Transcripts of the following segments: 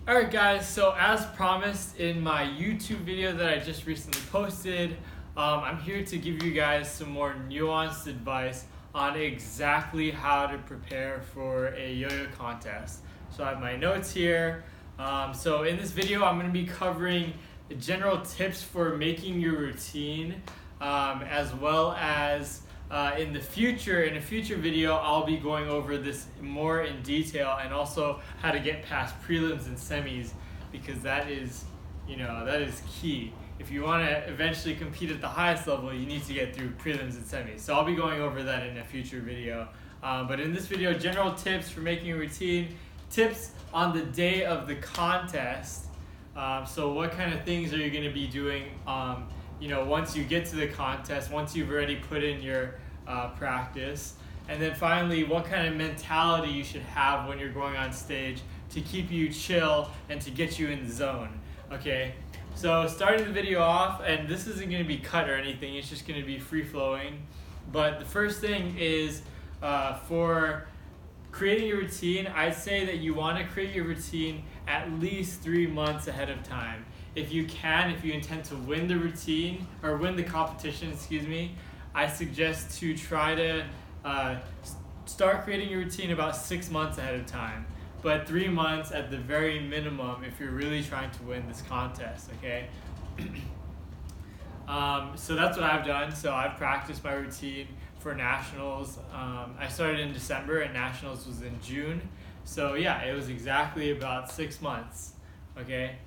Alright guys, so as promised in my YouTube video that I just recently posted, I'm here to give you guys some more nuanced advice on exactly how to prepare for a yo-yo contest. So I have my notes here. So in this video I'm going to be covering the general tips for making your routine, as well as in a future video, I'll be going over this more in detail, and also how to get past prelims and semis, because that is key. If you want to eventually compete at the highest level, you need to get through prelims and semis. So I'll be going over that in a future video. But in this video, general tips for making a routine, tips on the day of the contest. So what kind of things are you going to be doing once you get to the contest, once you've already put in your practice, and then finally what kind of mentality you should have when you're going on stage to keep you chill and to get you in the zone. Okay, so starting the video off, and this isn't going to be cut or anything, it's just going to be free-flowing, but the first thing is for creating your routine, I'd say that you want to create your routine at least 3 months ahead of time. If you intend to win the routine, or win the competition, I suggest to try to start creating your routine about 6 months ahead of time. But 3 months at the very minimum if you're really trying to win this contest, okay? So that's what I've done. So I've practiced my routine for nationals. I started in December and nationals was in June. So yeah, it was exactly about 6 months, okay?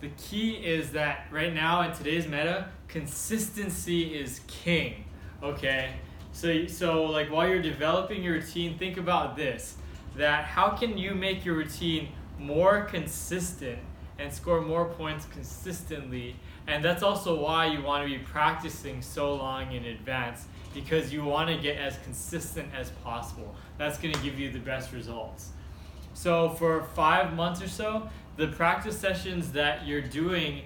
The key is that right now in today's meta, consistency is king, okay? So like while you're developing your routine, think about this, that how can you make your routine more consistent and score more points consistently? And that's also why you want to be practicing so long in advance, because you want to get as consistent as possible. That's going to give you the best results. So for 5 months or so, the practice sessions that you're doing,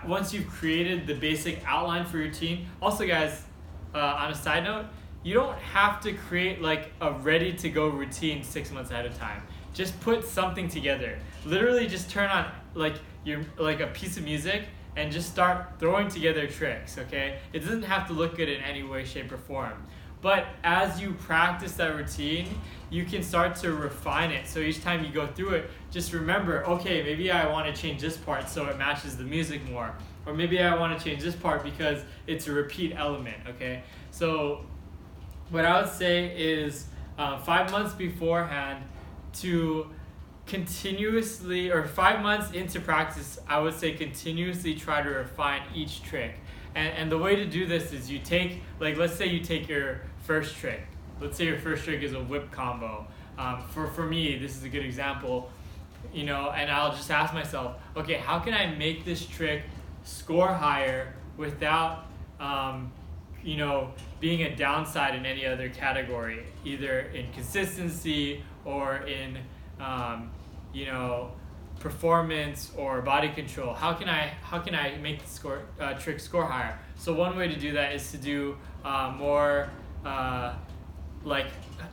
once you've created the basic outline for your routine, also guys, on a side note, you don't have to create like a ready-to-go routine 6 months ahead of time. Just put something together. Literally just turn on like a piece of music and just start throwing together tricks, okay? It doesn't have to look good in any way, shape, or form. But as you practice that routine, you can start to refine it. So each time you go through it, just remember, okay, maybe I want to change this part so it matches the music more. Or maybe I want to change this part because it's a repeat element, okay? So what I would say is 5 months beforehand to continuously, or 5 months into practice, I would say continuously try to refine each trick. And the way to do this is you take, like let's say you take your first trick. Let's say your first trick is a whip combo. For me, this is a good example, and I'll just ask myself, okay, how can I make this trick score higher without, being a downside in any other category, either in consistency or in, performance or body control? How can I make the trick score higher? So one way to do that is to do more like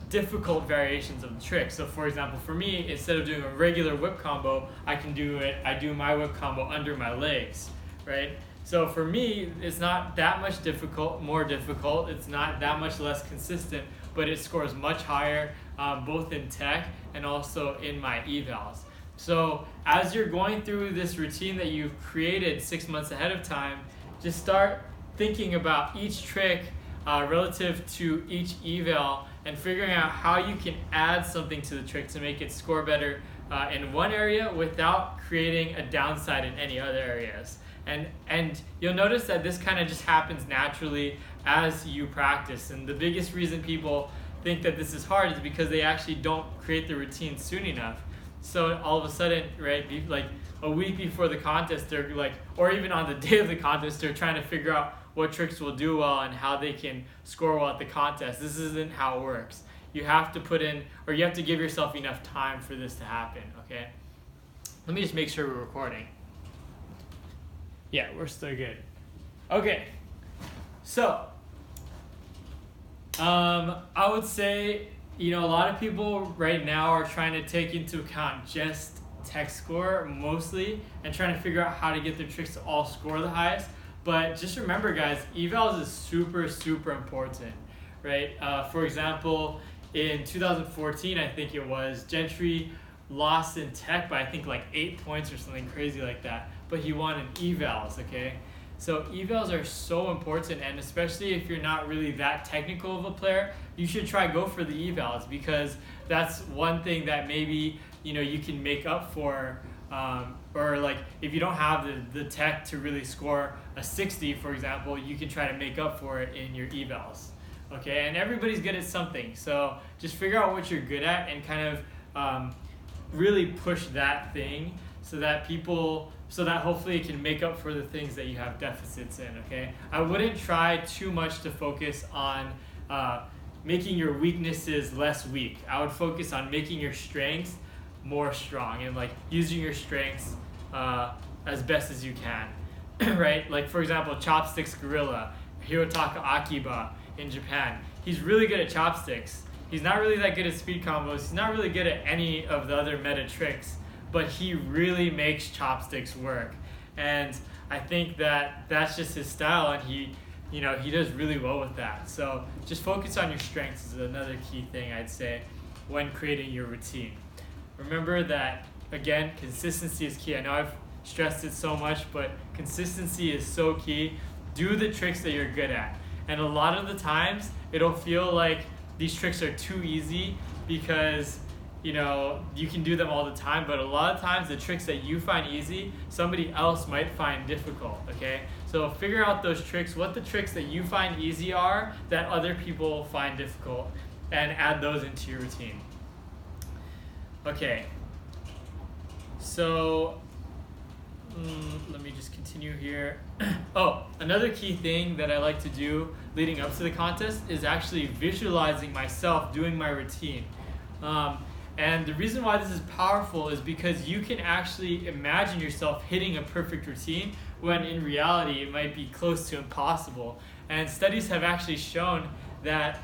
difficult variations of the trick. So for example, for me, instead of doing a regular whip combo, I do my whip combo under my legs, right? So for me, it's not that much more difficult. It's not that much less consistent, but it scores much higher, both in tech and also in my evals. So as you're going through this routine that you've created 6 months ahead of time, just start thinking about each trick relative to each eval, and figuring out how you can add something to the trick to make it score better in one area without creating a downside in any other areas. And you'll notice that this kind of just happens naturally as you practice. And the biggest reason people think that this is hard is because they actually don't create the routine soon enough. So all of a sudden, right, like a week before the contest, they're like, or even on the day of the contest, they're trying to figure out what tricks will do well and how they can score well at the contest. This isn't how it works. You have to put in, or you have to give yourself enough time for this to happen, okay? Let me just make sure we're recording. Yeah, we're still good. Okay, so I would say, a lot of people right now are trying to take into account just tech score mostly and trying to figure out how to get their tricks to all score the highest. But just remember, guys, evals is super, super important, right? For example, in 2014, I think it was, Gentry lost in tech by I think like 8 points or something crazy like that, but he won in evals, okay? So evals are so important, and especially if you're not really that technical of a player, you should try go for the evals, because that's one thing that maybe you can make up for, or like if you don't have the tech to really score a 60, for example, you can try to make up for it in your evals, okay? And everybody's good at something, so just figure out what you're good at and kind of really push that thing so that hopefully it can make up for the things that you have deficits in, okay? I wouldn't try too much to focus on making your weaknesses less weak. I would focus on making your strengths more strong and like using your strengths as best as you can, right? Like for example, Chopsticks Gorilla, Hirotaka Akiba in Japan. He's really good at chopsticks. He's not really that good at speed combos. He's not really good at any of the other meta tricks, but he really makes chopsticks work. And I think that that's just his style, and he does really well with that. So just focus on your strengths is another key thing I'd say when creating your routine. Remember that, again, consistency is key. I know I've stressed it so much, but consistency is so key. Do the tricks that you're good at. And a lot of the times, it'll feel like these tricks are too easy because you can do them all the time, but a lot of times the tricks that you find easy, somebody else might find difficult, okay? So figure out those tricks, what the tricks that you find easy are that other people find difficult, and add those into your routine. Okay, so let me just continue here. Oh, another key thing that I like to do leading up to the contest is actually visualizing myself doing my routine. And the reason why this is powerful is because you can actually imagine yourself hitting a perfect routine when in reality it might be close to impossible. And studies have actually shown that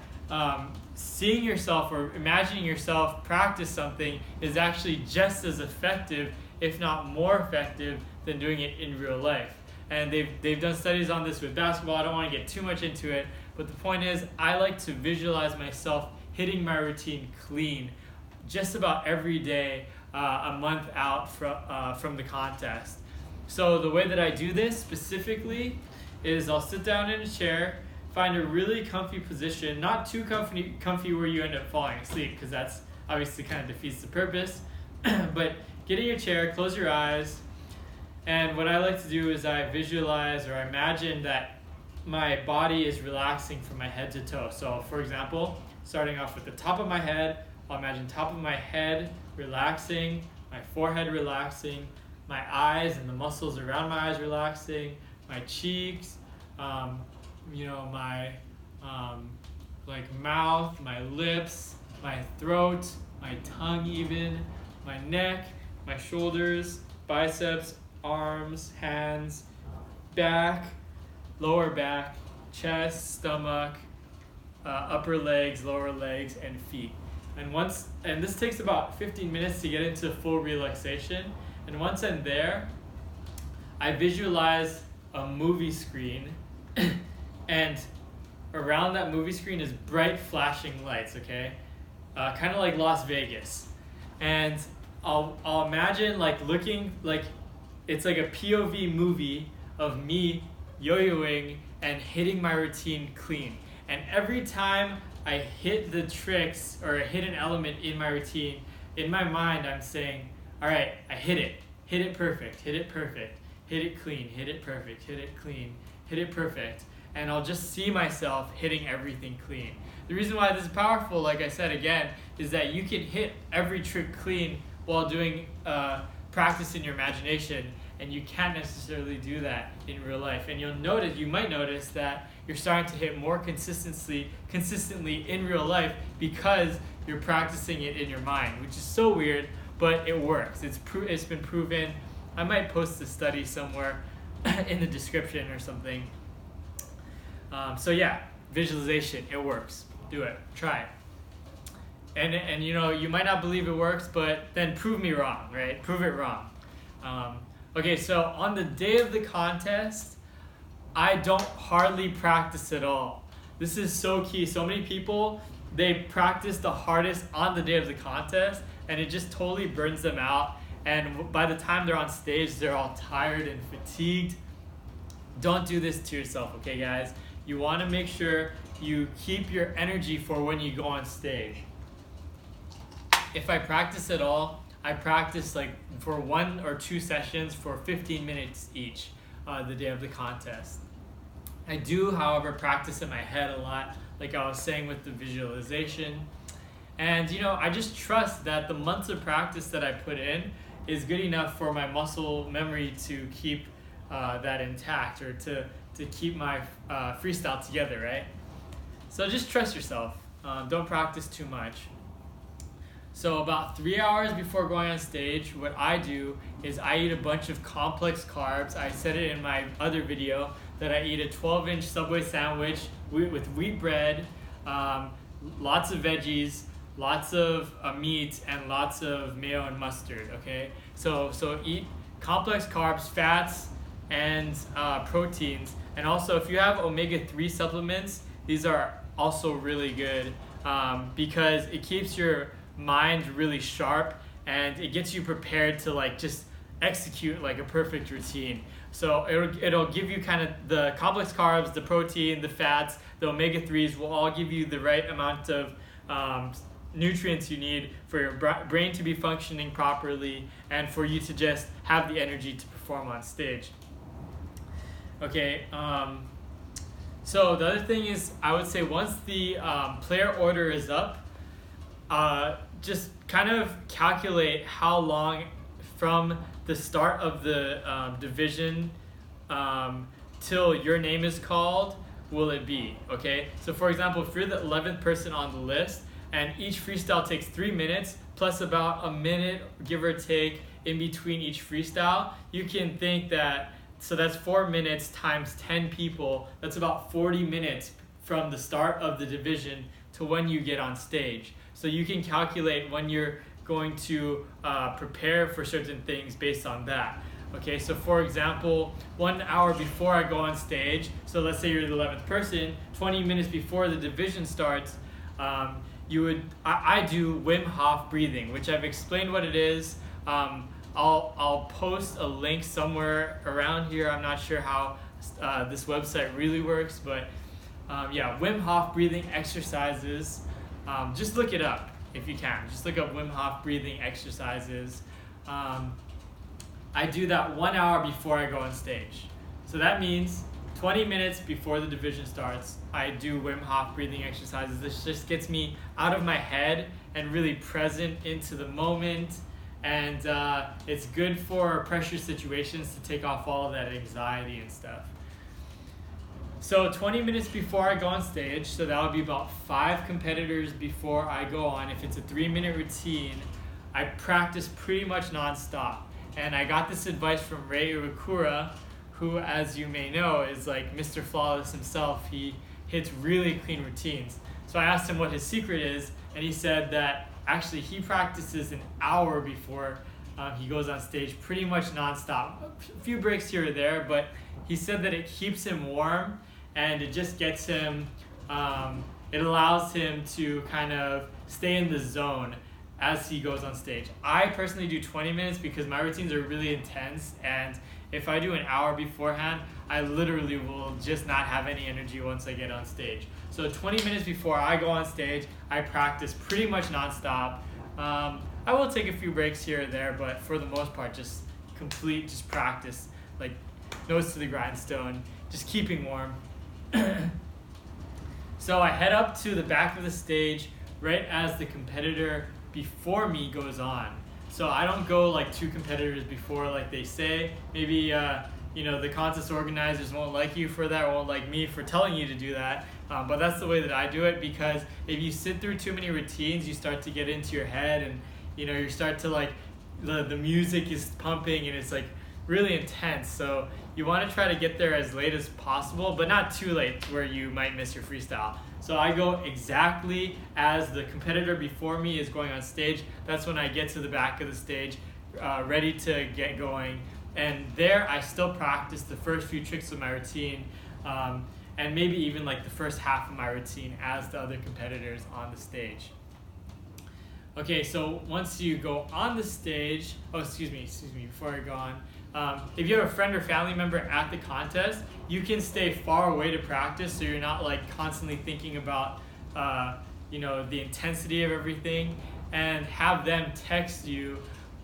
seeing yourself or imagining yourself practice something is actually just as effective, if not more effective, than doing it in real life. And they've done studies on this with basketball. I don't want to get too much into it, but the point is I like to visualize myself hitting my routine clean just about every day a month out from the contest. So the way that I do this specifically is I'll sit down in a chair, find a really comfy position, not too comfy where you end up falling asleep, because that's obviously kind of defeats the purpose, but get in your chair, close your eyes, and what I like to do is I visualize or I imagine that my body is relaxing from my head to toe. So for example, starting off with the top of my head, I'll imagine top of my head relaxing, my forehead relaxing, my eyes and the muscles around my eyes relaxing, my cheeks, my mouth, my lips, my throat, my tongue even, my neck, my shoulders, biceps, arms, hands, back, lower back, chest, stomach, upper legs, lower legs, and feet. And this takes about 15 minutes to get into full relaxation. And once I'm there, I visualize a movie screen, and around that movie screen is bright flashing lights, okay? Kind of like Las Vegas. And I'll imagine looking like it's like a POV movie of me yo-yoing and hitting my routine clean. And every time I hit the tricks or hit an element in my routine, in my mind I'm saying, all right, I hit it perfect, hit it perfect, hit it clean, hit it perfect, hit it clean, hit it perfect. And I'll just see myself hitting everything clean. The reason why this is powerful, like I said again, is that you can hit every trick clean while doing practice in your imagination, and you can't necessarily do that in real life. And you might notice that you're starting to hit more consistently in real life because you're practicing it in your mind, which is so weird, but it works. It's been proven. I might post a study somewhere in the description or something. So yeah, visualization, it works. Do it, try it. And you know, you might not believe it works, but then prove me wrong, right? Prove it wrong. Okay, so on the day of the contest, I don't hardly practice at all. This is so key. So many people, they practice the hardest on the day of the contest, and it just totally burns them out. And by the time they're on stage, they're all tired and fatigued. Don't do this to yourself, okay, guys? You want to make sure you keep your energy for when you go on stage. If I practice at all, I practice like for 1 or 2 sessions for 15 minutes each the day of the contest. I do, however, practice in my head a lot, like I was saying with the visualization. And you know, I just trust that the months of practice that I put in is good enough for my muscle memory to keep that intact, or to keep my freestyle together, right? So just trust yourself. Don't practice too much. So about 3 hours before going on stage, what I do is I eat a bunch of complex carbs. I said it in my other video that I eat a 12-inch Subway sandwich with wheat bread, lots of veggies, lots of meat, and lots of mayo and mustard, okay? So eat complex carbs, fats, and proteins. And also, if you have omega-3 supplements, these are also really good because it keeps your mind really sharp, and it gets you prepared to like just execute like a perfect routine. So it'll give you kind of the complex carbs, the protein, the fats, the omega-3s will all give you the right amount of nutrients you need for your brain to be functioning properly and for you to just have the energy to perform on stage. Okay, so the other thing is, I would say once the player order is up, just kind of calculate how long from the start of the division till your name is called will it be, okay? So for example, if you're the 11th person on the list and each freestyle takes 3 minutes plus about a minute, give or take, in between each freestyle, you can think that, so that's 4 minutes times 10 people, that's about 40 minutes from the start of the division to when you get on stage. So you can calculate when you're going to prepare for certain things based on that. Okay, so for example, 1 hour before I go on stage, so let's say you're the 11th person, 20 minutes before the division starts, I do Wim Hof breathing, which I've explained what it is. I'll post a link somewhere around here. I'm not sure how this website really works, but yeah, Wim Hof breathing exercises. Just look it up if you can. Just look up Wim Hof breathing exercises. I do that 1 hour before I go on stage. So that means 20 minutes before the division starts, I do Wim Hof breathing exercises. This just gets me out of my head and really present into the moment. And it's good for pressure situations to take off all of that anxiety and stuff. So 20 minutes before I go on stage, so that would be about 5 competitors before I go on. If it's a 3-minute routine, I practice pretty much nonstop. And I got this advice from Ray Iwakura, who, as you may know, is like Mr. Flawless himself. He hits really clean routines. So I asked him what his secret is, and he said that actually he practices an hour before he goes on stage, pretty much nonstop. A few breaks here or there, but he said that it keeps him warm and it just gets him, it allows him to kind of stay in the zone as he goes on stage. I personally do 20 minutes because my routines are really intense, and if I do an hour beforehand, I literally will just not have any energy once I get on stage. So 20 minutes before I go on stage, I practice pretty much nonstop. I will take a few breaks here or there, but for the most part, just practice, like nose to the grindstone, just keeping warm. So I head up to the back of the stage right as the competitor before me goes on. So I don't go like 2 competitors before like they say. Maybe the contest organizers won't like you for that, or won't like me for telling you to do that. But that's the way that I do it, because if you sit through too many routines, you start to get into your head, and you start to like, the music is pumping and it's like really intense. So you want to try to get there as late as possible, but not too late where you might miss your freestyle. So I go exactly as the competitor before me is going on stage. That's when I get to the back of the stage, ready to get going. And there I still practice the first few tricks of my routine, and maybe even like the first half of my routine as the other competitors on the stage. Okay, so once you go on the stage, excuse me, before I go on, if you have a friend or family member at the contest, you can stay far away to practice, so you're not like constantly thinking about, the intensity of everything, and have them text you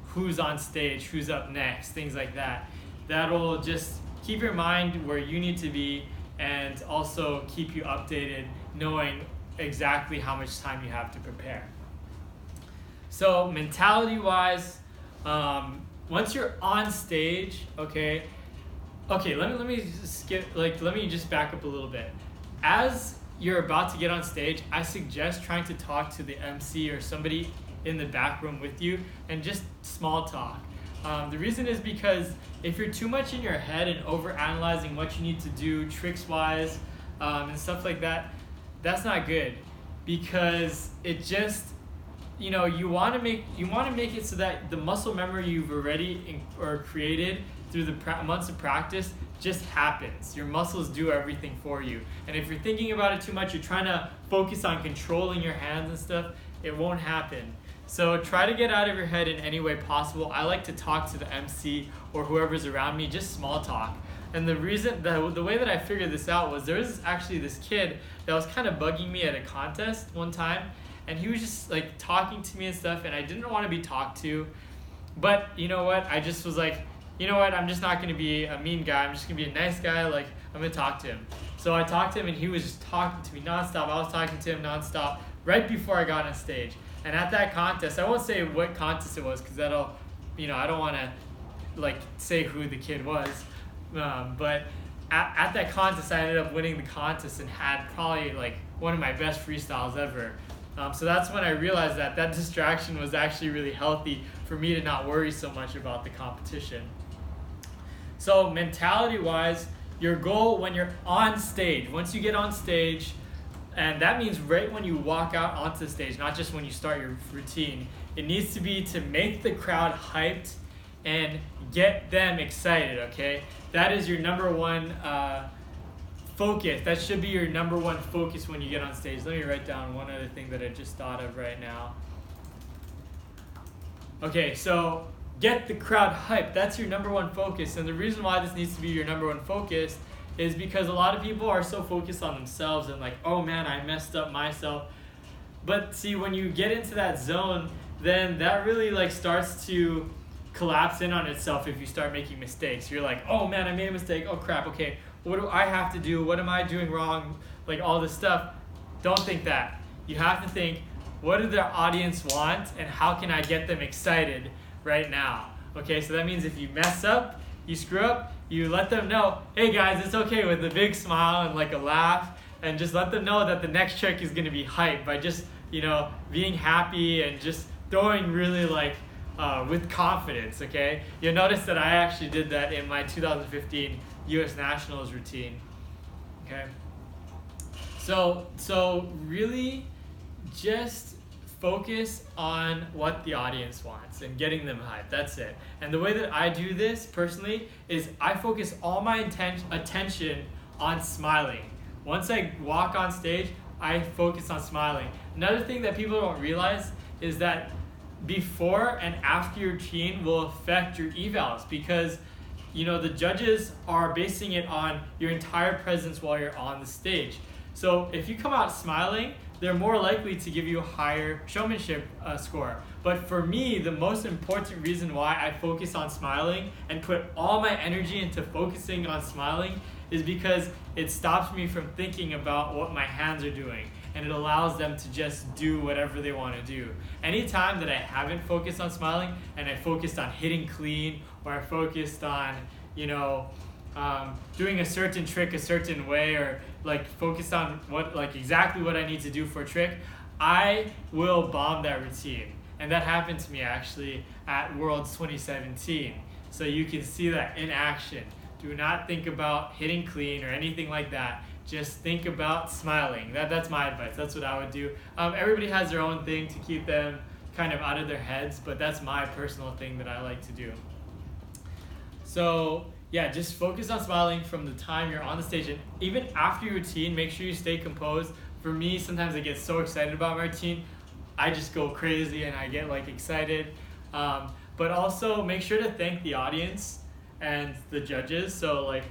who's on stage, who's up next, things like that. That'll just keep your mind where you need to be, and also keep you updated, knowing exactly how much time you have to prepare. So mentality-wise, once you're on stage, let me just back up a little bit. As you're about to get on stage, I suggest trying to talk to the MC or somebody in the back room with you, and just small talk. The reason is because if you're too much in your head and over-analyzing what you need to do tricks-wise, and stuff like that, that's not good, because it just, you want to make it so that the muscle memory you've already created through the months of practice just happens. Your muscles do everything for you. And if you're thinking about it too much, you're trying to focus on controlling your hands and stuff, it won't happen. So try to get out of your head in any way possible. I like to talk to the MC or whoever's around me, just small talk. And the reason, the way that I figured this out was there was actually this kid that was kind of bugging me at a contest one time, and he was just like talking to me and stuff, and I didn't want to be talked to. But you know what? I just was like, you know what? I'm just not going to be a mean guy. I'm just going to be a nice guy. Like, I'm going to talk to him. So I talked to him, and he was just talking to me nonstop. I was talking to him nonstop right before I got on stage. And at that contest, I won't say what contest it was, because that'll, I don't want to like say who the kid was. But at that contest, I ended up winning the contest and had probably like one of my best freestyles ever. So that's when I realized that distraction was actually really healthy for me to not worry so much about the competition. So mentality-wise, your goal when you're on stage, once you get on stage, and that means right when you walk out onto the stage, not just when you start your routine, it needs to be to make the crowd hyped and get them excited, okay? That is your number one focus. That should be your number one focus when you get on stage. Let me write down one other thing that I just thought of right now. Okay, so get the crowd hyped. That's your number one focus. And the reason why this needs to be your number one focus is because a lot of people are so focused on themselves and like, oh man, I messed up myself. But see, when you get into that zone, then that really like starts to collapse in on itself if you start making mistakes. You're like, oh man, I made a mistake. Oh crap, okay. What do I have to do? What am I doing wrong? Like all this stuff. Don't think that. You have to think, what do their audience want and how can I get them excited right now? Okay, so that means if you mess up, you screw up, you let them know, hey guys, it's okay, with a big smile and like a laugh, and just let them know that the next trick is going to be hyped by just, being happy and just throwing really like with confidence, okay? You'll notice that I actually did that in my 2015 U.S. Nationals routine, okay? So really just focus on what the audience wants and getting them hyped. That's it. And the way that I do this personally is I focus all my attention on smiling. Once I walk on stage, I focus on smiling. Another thing that people don't realize is that before and after your routine will affect your evals, because the judges are basing it on your entire presence while you're on the stage. So if you come out smiling, they're more likely to give you a higher showmanship score. But for me, the most important reason why I focus on smiling and put all my energy into focusing on smiling is because it stops me from thinking about what my hands are doing, and it allows them to just do whatever they want to do. Anytime that I haven't focused on smiling and I focused on hitting clean, or I focused on, doing a certain trick a certain way, or like focused on exactly what I need to do for a trick, I will bomb that routine. And that happened to me actually at Worlds 2017. So you can see that in action. Do not think about hitting clean or anything like that. just think about smiling. That's my advice. That's what I would do. Everybody has their own thing to keep them kind of out of their heads, but that's my personal thing that I like to do. So yeah, just focus on smiling from the time you're on the stage, and even after your routine, make sure you stay composed. For me, sometimes I get so excited about my routine, I just go crazy and I get like excited. But also make sure to thank the audience and the judges. So like,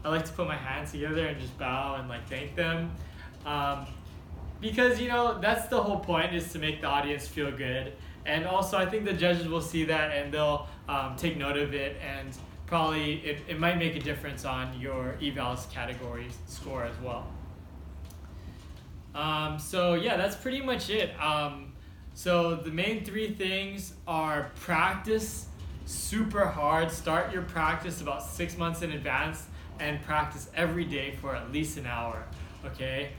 I like to put my hands together and just bow and like thank them. Because that's the whole point, is to make the audience feel good. And also I think the judges will see that and they'll take note of it, and probably it might make a difference on your evals category score as well. So yeah, that's pretty much it. So the main 3 things are: practice super hard. Start your practice about 6 months in advance and practice every day for at least an hour, okay?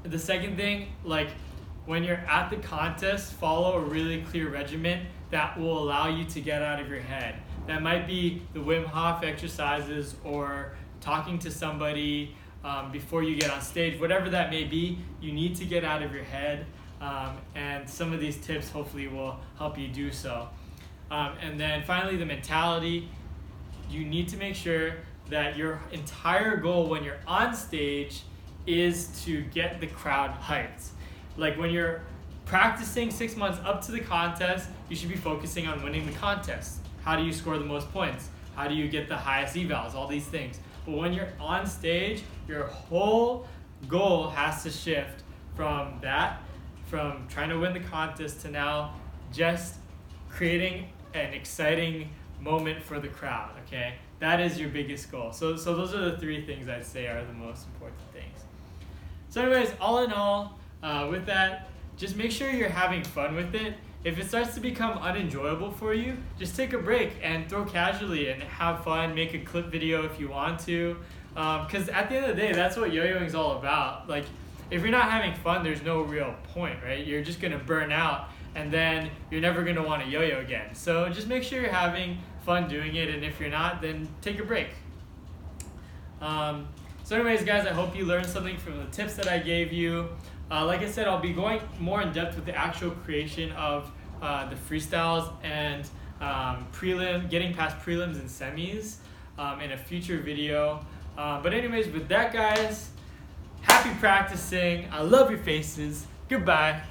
The second thing, like when you're at the contest, follow a really clear regimen that will allow you to get out of your head. That might be the Wim Hof exercises or talking to somebody before you get on stage. Whatever that may be, you need to get out of your head, and some of these tips hopefully will help you do so. And then finally, the mentality. You need to make sure that your entire goal when you're on stage is to get the crowd hyped. Like when you're practicing 6 months up to the contest, you should be focusing on winning the contest. How do you score the most points? How do you get the highest evals? All these things. But when you're on stage, your whole goal has to shift from trying to win the contest to now just creating an exciting moment for the crowd, okay? That is your biggest goal. So those are the 3 things I'd say are the most important things. So anyways, all in all, with that, just make sure you're having fun with it. If it starts to become unenjoyable for you, just take a break and throw casually and have fun. Make a clip video if you want to. Because at the end of the day, that's what yo-yoing is all about. Like, if you're not having fun, there's no real point, right? You're just going to burn out, and then you're never going to want to yo-yo again. So just make sure you're having fun doing it, and if you're not, then take a break. So anyways, guys, I hope you learned something from the tips that I gave you. Like I said, I'll be going more in depth with the actual creation of the freestyles and getting past prelims and semis in a future video. But anyways, with that, guys, happy practicing. I love your faces. Goodbye.